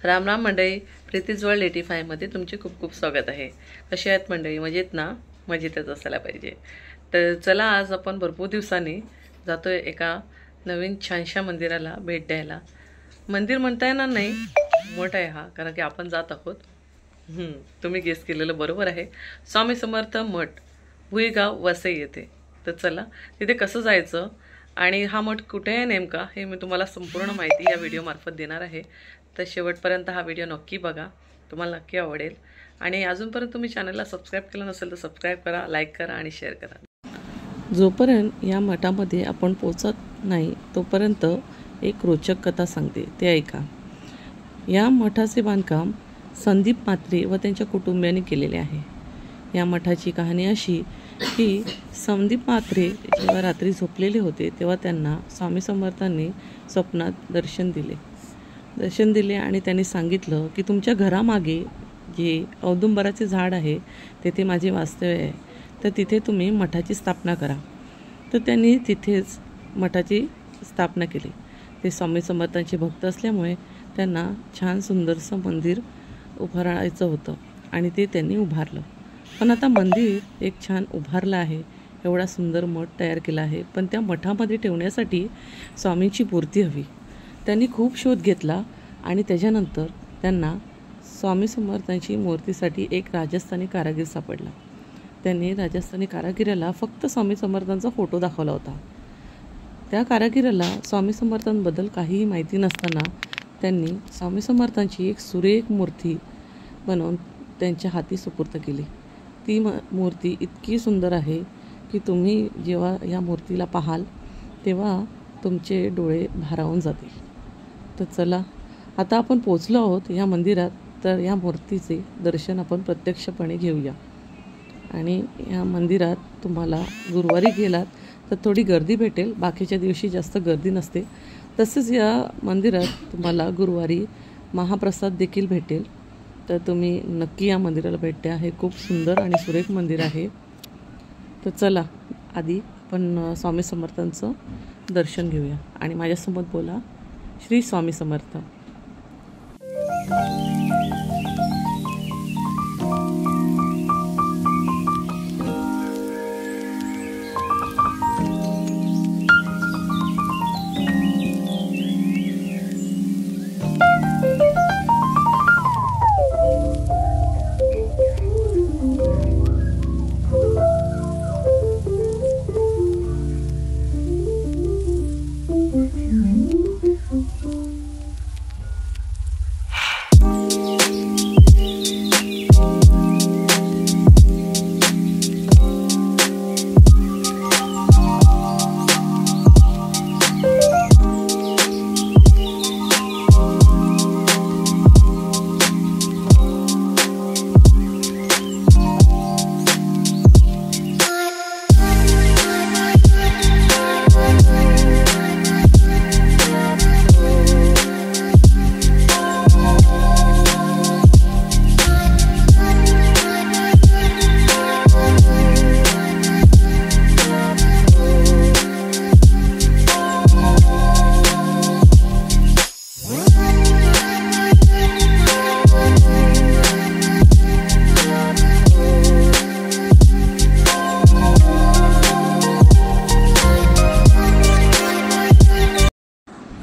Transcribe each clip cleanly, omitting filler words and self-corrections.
राम राम मंडळी, प्रीतीज वर्ल्ड 85 मध्ये तुमचे खूप खूप स्वागत आहे। कसे आहेत मंडळी? मजेत ना? मजेतच असायला पाहिजे। तर चला, आज आपण भरपूर दिवसांनी जातोय एका नवीन छानशा मंदिराला भेट द्यायला। मंदिर म्हणता येणार नाही, मोठा आहे हा, कारण की आपण जात आहोत। तुम्ही गेस केलेलं बरोबर आहे, स्वामी समर्थ मठ, भुईगाव वसई येथे। तर चला, तिथे कसं जायचं आणि हा मठ कुठे आहे नेमका हे मी तुम्हाला संपूर्ण माहिती या व्हिडिओ मार्फत देणार आहे। तर शेवटपर्यंत हा व्हिडिओ नक्की बघा, तुम्हाला नक्की आवडेल। आणि अजूनपर्यंत तुम्ही चॅनलला सबस्क्राइब केलं नसेल तर सबस्क्राइब करा, लाईक करा आणि शेअर करा। जोपर्यंत या मठामध्ये आपण पोहोचत नाही तोपर्यंत एक रोचक कथा सांगते, ते ऐका। या मठाचे बांधकाम संदीप म्हात्रे व त्यांच्या कुटुंबियांनी केलेले आहे। या मठाची कहाणी अशी की संदीप म्हात्रे जेव्हा रात्री झोपलेले होते तेव्हा त्यांना स्वामी समर्थांनी स्वप्नात दर्शन दिले आणि त्यांनी सांगितलं की तुमच्या घरामागे जे औदुंबराचे झाड आहे तेथे माझे वास्तव्य आहे, तर तिथे तुम्ही मठाची स्थापना करा। तर त्यांनी तिथेच मठाची स्थापना केली। ते स्वामी समर्थांचे भक्त असल्यामुळे त्यांना छान सुंदरसं मंदिर उभारायचं होतं आणि ते त्यांनी उभारलं। पण आता मंदिर एक छान उभारलं आहे, एवढा सुंदर मठ तयार केला आहे, पण त्या मठामध्ये ठेवण्यासाठी स्वामींची मूर्ती हवी। त्यांनी खूप शोध घेतला आणि त्याच्यानंतर त्यांना स्वामी समर्थांची मूर्तीसाठी एक राजस्थानी कारागीर सापडला। त्यांनी राजस्थानी कारागिराला फक्त स्वामी समर्थांचा फोटो दाखवला होता। त्या कारागिराला स्वामी समर्थांबद्दल काहीही माहिती नसताना त्यांनी स्वामी समर्थांची एक सुरेख मूर्ती बनवून त्यांच्या हाती सुपूर्द केली। ती मूर्ती इतकी सुंदर आहे की तुम्ही जेव्हा या मूर्तीला पाहाल तेव्हा तुमचे डोळे भारावून जातील। तर चला, आता आपण पोचलो आहोत या मंदिरात, तर या मूर्तीचे दर्शन आपण प्रत्यक्षपणे घेऊया। आणि या मंदिरात तुम्हाला गुरुवारी गेलात तर थोडी गर्दी भेटेल, बाकीच्या दिवशी जास्त गर्दी नसते। तसेच या मंदिरात तुम्हाला गुरुवारी महाप्रसाद देखील भेटेल, तर तुम्ही नक्की या मंदिराला भेट द्या। हे खूप सुंदर आणि सुरेख मंदिर आहे। तर चला, आधी आपण स्वामी समर्थांचं दर्शन घेऊया आणि माझ्यासोबत बोला, श्री स्वामी समर्थ।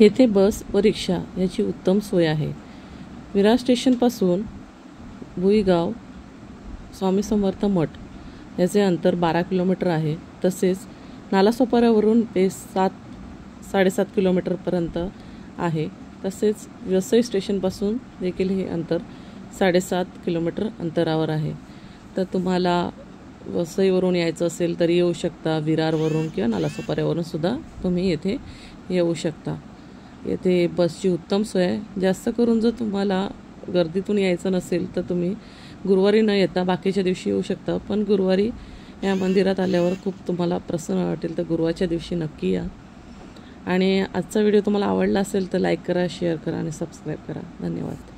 येथे बस व रिक्षा याची उत्तम सोय आहे। विरार स्टेशनपासून भुईगाव स्वामी समर्थ मठ याचे अंतर 12 किलोमीटर आहे। तसेच नालासोपाऱ्यावरून ते 7-7.5 किलोमीटरपर्यंत आहे। तसेच वसई स्टेशनपासून देखील हे अंतर 7.5 किलोमीटर अंतरावर आहे। तर तुम्हाला वसईवरून यायचं असेल तरी येऊ शकता, विरारवरून किंवा नालासोपाऱ्यावरून सुद्धा तुम्ही येथे येऊ शकता। येथे बसची उत्तम सोय आहे। जास्त करून जर तुम्हाला गर्दीतून यायचं नसेल तर तुम्ही गुरुवारी न येता बाकीच्या दिवशी येऊ शकता, पण गुरुवारी या मंदिरात आल्यावर खूप तुम्हाला प्रसन्न वाटेल, तर गुरुवारच्या दिवशी नक्की या। आणि आजचा व्हिडिओ तुम्हाला आवडला असेल तर लाईक करा, शेअर करा आणि सबस्क्राईब करा। धन्यवाद।